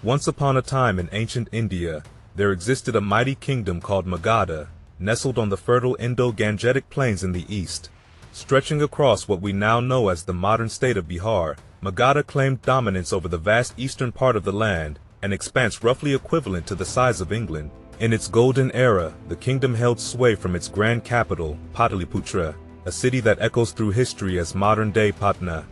Once upon a time in ancient India, there existed a mighty kingdom called Magadha, nestled on the fertile Indo-Gangetic plains in the east. Stretching across what we now know as the modern state of Bihar, Magadha claimed dominance over the vast eastern part of the land, an expanse roughly equivalent to the size of England. In its golden era, the kingdom held sway from its grand capital, Pataliputra, a city that echoes through history as modern-day Patna.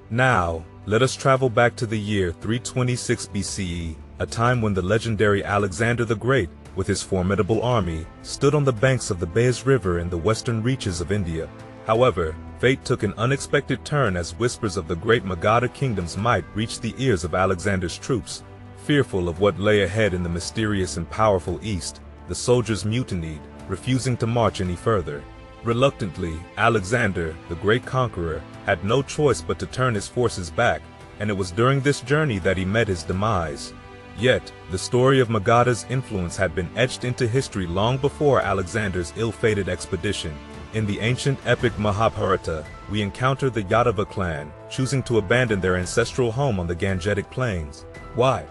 Now, let us travel back to the year 326 BCE, a time when the legendary Alexander the Great, with his formidable army, stood on the banks of the Beas River in the western reaches of India. However, fate took an unexpected turn as whispers of the great Magadha kingdom's might reached the ears of Alexander's troops. Fearful of what lay ahead in the mysterious and powerful east, the soldiers mutinied, refusing to march any further. Reluctantly, Alexander, the great conqueror, had no choice but to turn his forces back, and it was during this journey that he met his demise. Yet, the story of Magadha's influence had been etched into history long before Alexander's ill-fated expedition. In the ancient epic Mahabharata, we encounter the Yadava clan, choosing to abandon their ancestral home on the Gangetic plains. Why?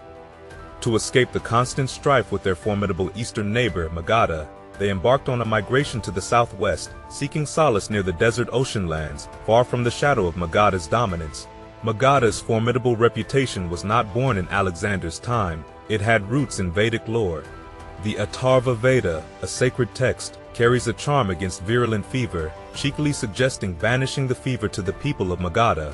To escape the constant strife with their formidable eastern neighbor, Magadha, they embarked on a migration to the southwest, seeking solace near the desert ocean lands, far from the shadow of Magadha's dominance. Magadha's formidable reputation was not born in Alexander's time, it had roots in Vedic lore. The Atharva Veda, a sacred text, carries a charm against virulent fever, cheekily suggesting banishing the fever to the people of Magadha.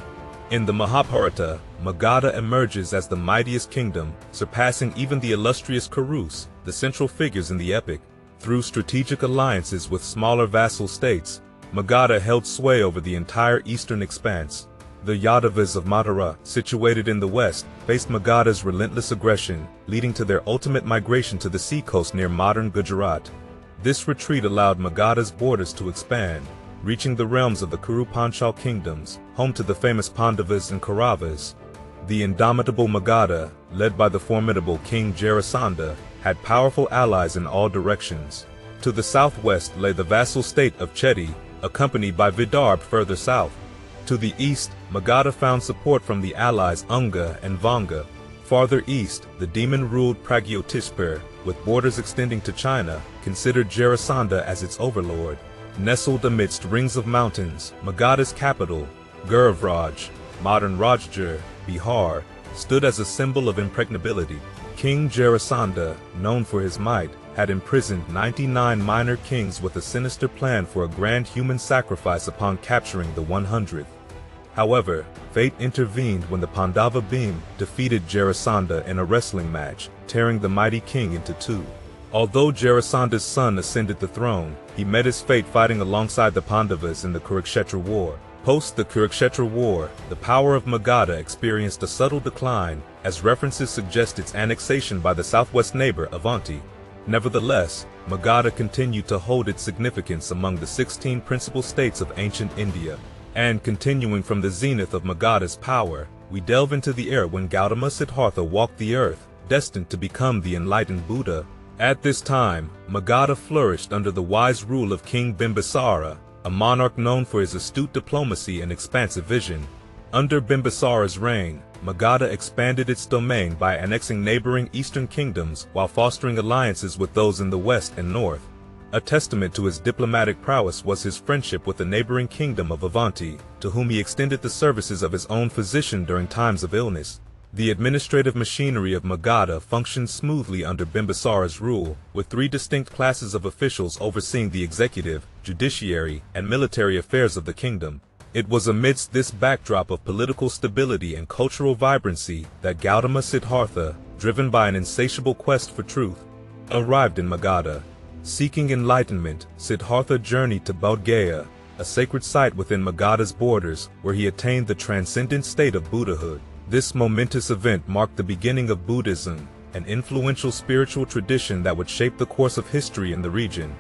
In the Mahabharata, Magadha emerges as the mightiest kingdom, surpassing even the illustrious Kurus, the central figures in the epic. Through strategic alliances with smaller vassal states, Magadha held sway over the entire eastern expanse. The Yadavas of Mathura, situated in the west, faced Magadha's relentless aggression, leading to their ultimate migration to the seacoast near modern Gujarat. This retreat allowed Magadha's borders to expand, reaching the realms of the Kuru Panchal kingdoms, home to the famous Pandavas and Kauravas. The indomitable Magadha, led by the formidable King Jarasandha, had powerful allies in all directions. To the southwest lay the vassal state of Chedi, accompanied by Vidarbha further south. To the east, Magadha found support from the allies Unga and Vanga. Farther east, the demon-ruled Pragyotishpur, with borders extending to China, considered Jarasandha as its overlord. Nestled amidst rings of mountains, Magadha's capital, Gurvraj, modern Rajgir, Bihar, stood as a symbol of impregnability. King Jarasandha, known for his might, had imprisoned 99 minor kings with a sinister plan for a grand human sacrifice upon capturing the 100th. However, fate intervened when the Pandava Bhim defeated Jarasandha in a wrestling match, tearing the mighty king into two. Although Jarasandha's son ascended the throne, he met his fate fighting alongside the Pandavas in the Kurukshetra War. Post the Kurukshetra War, the power of Magadha experienced a subtle decline, as references suggest its annexation by the southwest neighbor Avanti. Nevertheless, Magadha continued to hold its significance among the 16 principal states of ancient India. And continuing from the zenith of Magadha's power, we delve into the era when Gautama Siddhartha walked the earth, destined to become the enlightened Buddha. At this time, Magadha flourished under the wise rule of King Bimbisara, a monarch known for his astute diplomacy and expansive vision. Under Bimbisara's reign, Magadha expanded its domain by annexing neighboring eastern kingdoms while fostering alliances with those in the west and north. A testament to his diplomatic prowess was his friendship with the neighboring kingdom of Avanti, to whom he extended the services of his own physician during times of illness. The administrative machinery of Magadha functioned smoothly under Bimbisara's rule, with 3 distinct classes of officials overseeing the executive, judiciary, and military affairs of the kingdom. It was amidst this backdrop of political stability and cultural vibrancy that Gautama Siddhartha, driven by an insatiable quest for truth, arrived in Magadha. Seeking enlightenment, Siddhartha journeyed to Bodh Gaya, a sacred site within Magadha's borders, where he attained the transcendent state of Buddhahood. This momentous event marked the beginning of Buddhism, an influential spiritual tradition that would shape the course of history in the region.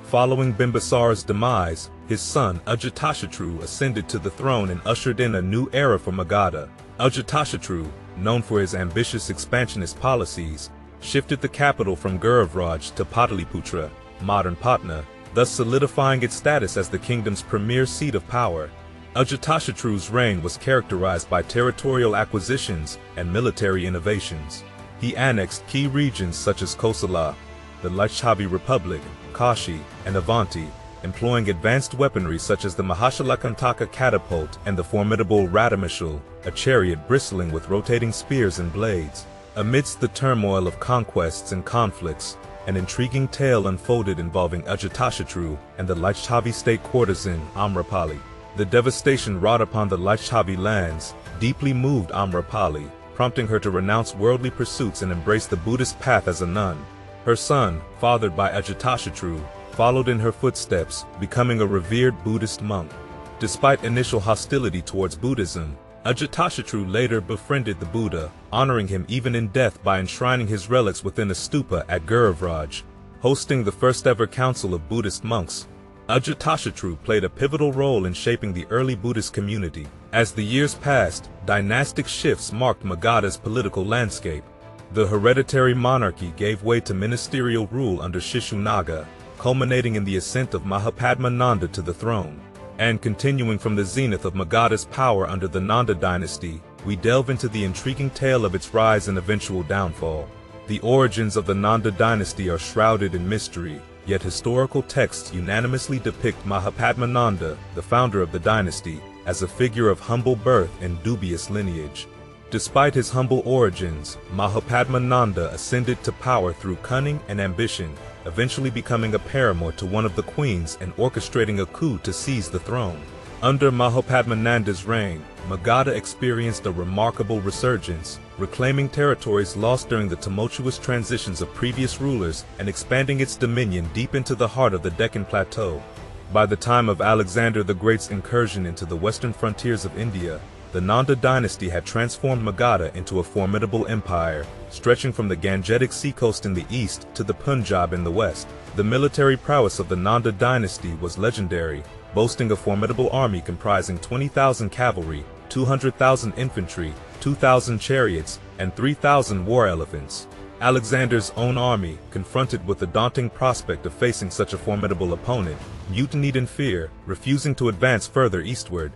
Following Bimbisara's demise, his son Ajatashatru ascended to the throne and ushered in a new era for Magadha. Ajatashatru, known for his ambitious expansionist policies, shifted the capital from Gurvraj to Pataliputra, modern Patna, thus solidifying its status as the kingdom's premier seat of power. Ajatashatru's reign was characterized by territorial acquisitions and military innovations. He annexed key regions such as Kosala, the Licchavi Republic, Kashi, and Avanti, employing advanced weaponry such as the Mahashalakantaka catapult and the formidable Radamishal, a chariot bristling with rotating spears and blades. Amidst the turmoil of conquests and conflicts, an intriguing tale unfolded involving Ajatashatru and the Licchavi state courtesan Amrapali. The devastation wrought upon the Licchavi lands deeply moved Amrapali, prompting her to renounce worldly pursuits and embrace the Buddhist path as a nun. Her son, fathered by Ajatashatru, followed in her footsteps, becoming a revered Buddhist monk. Despite initial hostility towards Buddhism, Ajatashatru later befriended the Buddha, honoring him even in death by enshrining his relics within a stupa at Girivraj. Hosting the first-ever council of Buddhist monks, Ajatashatru played a pivotal role in shaping the early Buddhist community. As the years passed, dynastic shifts marked Magadha's political landscape. The hereditary monarchy gave way to ministerial rule under Shishunaga, culminating in the ascent of Mahapadma Nanda to the throne. And continuing from the zenith of Magadha's power under the Nanda dynasty, we delve into the intriguing tale of its rise and eventual downfall. The origins of the Nanda dynasty are shrouded in mystery, yet historical texts unanimously depict Mahapadma Nanda, the founder of the dynasty, as a figure of humble birth and dubious lineage. Despite his humble origins, Mahapadma Nanda ascended to power through cunning and ambition, eventually becoming a paramour to one of the queens and orchestrating a coup to seize the throne. Under Mahapadma Nanda's reign, Magadha experienced a remarkable resurgence, reclaiming territories lost during the tumultuous transitions of previous rulers and expanding its dominion deep into the heart of the Deccan Plateau. By the time of Alexander the Great's incursion into the western frontiers of India, the Nanda dynasty had transformed Magadha into a formidable empire, stretching from the Gangetic seacoast in the east to the Punjab in the west. The military prowess of the Nanda dynasty was legendary, boasting a formidable army comprising 20,000 cavalry, 200,000 infantry, 2,000 chariots, and 3,000 war elephants. Alexander's own army, confronted with the daunting prospect of facing such a formidable opponent, mutinied in fear, refusing to advance further eastward.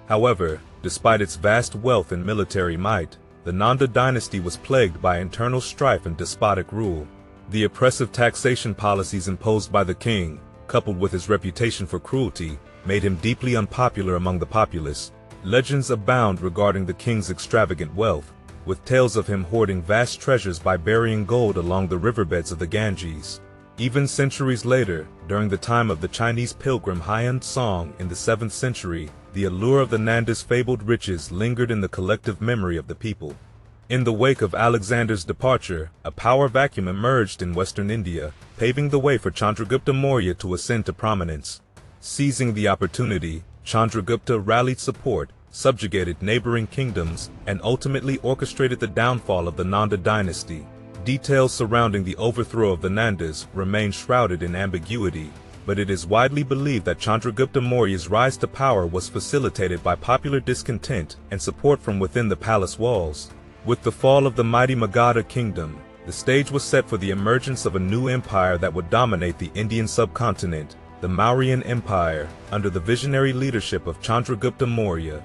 However, despite its vast wealth and military might, the Nanda dynasty was plagued by internal strife and despotic rule. The oppressive taxation policies imposed by the king, coupled with his reputation for cruelty, made him deeply unpopular among the populace. Legends abound regarding the king's extravagant wealth, with tales of him hoarding vast treasures by burying gold along the riverbeds of the Ganges. Even centuries later, during the time of the Chinese pilgrim Hian Song in the 7th century, the allure of the Nanda's fabled riches lingered in the collective memory of the people. In the wake of Alexander's departure, a power vacuum emerged in western India, paving the way for Chandragupta Maurya to ascend to prominence. Seizing the opportunity, Chandragupta rallied support, subjugated neighboring kingdoms, and ultimately orchestrated the downfall of the Nanda dynasty. Details surrounding the overthrow of the Nandas remain shrouded in ambiguity, but it is widely believed that Chandragupta Maurya's rise to power was facilitated by popular discontent and support from within the palace walls. With the fall of the mighty Magadha Kingdom, the stage was set for the emergence of a new empire that would dominate the Indian subcontinent, the Mauryan Empire, under the visionary leadership of Chandragupta Maurya.